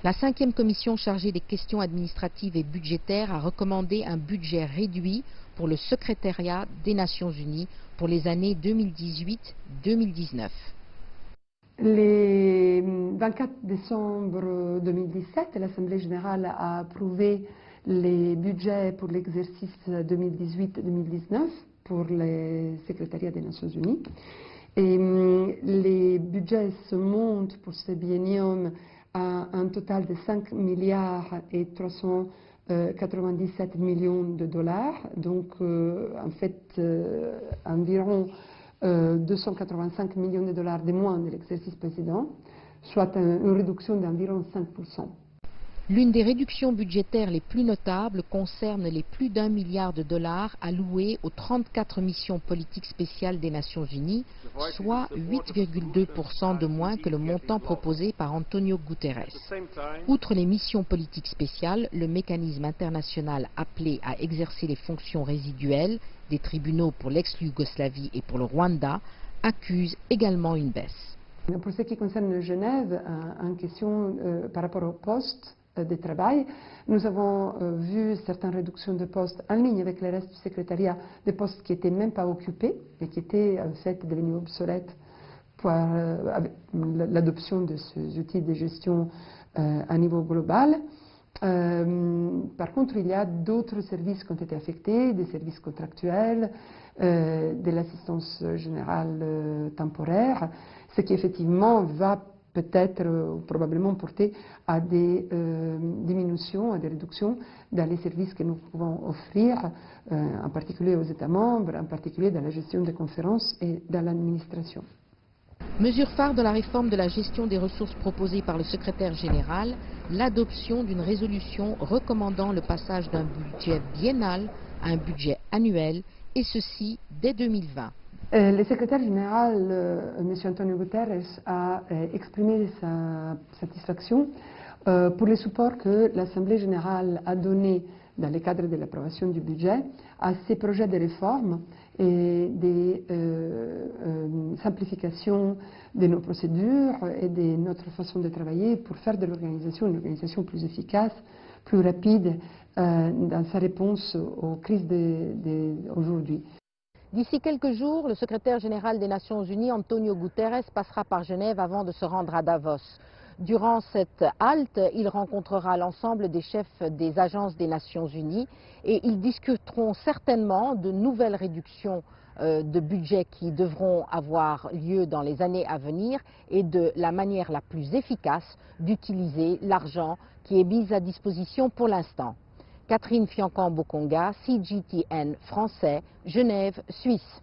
La 5e commission chargée des questions administratives et budgétaires a recommandé un budget réduit pour le secrétariat des Nations Unies pour les années 2018-2019. Le 24 décembre 2017, l'Assemblée générale a approuvé les budgets pour l'exercice 2018-2019 pour le secrétariat des Nations Unies. Et les budgets se montent pour ce biennium à un total de 5 milliards et 397 millions de dollars, donc en fait environ 285 millions de dollars de moins de l'exercice précédent, soit une réduction d'environ 5%. L'une des réductions budgétaires les plus notables concerne les plus d'1 milliard de dollars alloués aux 34 missions politiques spéciales des Nations Unies, soit 8,2% de moins que le montant proposé par Antonio Guterres. Outre les missions politiques spéciales, le mécanisme international appelé à exercer les fonctions résiduelles des tribunaux pour l'ex-Yougoslavie et pour le Rwanda accuse également une baisse. Pour ce qui concerne Genève, en question par rapport au poste de travail, nous avons vu certaines réductions de postes en ligne avec le reste du secrétariat, des postes qui n'étaient même pas occupés et qui étaient en fait devenus obsolètes avec l'adoption de ces outils de gestion à niveau global. Par contre, il y a d'autres services qui ont été affectés, des services contractuels, de l'assistance générale temporaire, ce qui effectivement va peut-être ou probablement porter à des diminutions, à des réductions dans les services que nous pouvons offrir, en particulier aux États membres, en particulier dans la gestion des conférences et dans l'administration. Mesure phare de la réforme de la gestion des ressources proposée par le secrétaire général, l'adoption d'une résolution recommandant le passage d'un budget biennal à un budget annuel, et ceci dès 2020. Le secrétaire général, M. Antonio Guterres, a exprimé sa satisfaction pour le support que l'Assemblée générale a donné dans le cadre de l'approbation du budget à ces projets de réforme et de simplification de nos procédures et de notre façon de travailler pour faire de l'organisation une organisation plus efficace, plus rapide dans sa réponse aux crises d'aujourd'hui. D'ici quelques jours, le secrétaire général des Nations Unies, Antonio Guterres, passera par Genève avant de se rendre à Davos. Durant cette halte, il rencontrera l'ensemble des chefs des agences des Nations Unies et ils discuteront certainement de nouvelles réductions de budget qui devront avoir lieu dans les années à venir et de la manière la plus efficace d'utiliser l'argent qui est mis à disposition pour l'instant. Catherine Fiancan-Bokonga, CGTN français, Genève, Suisse.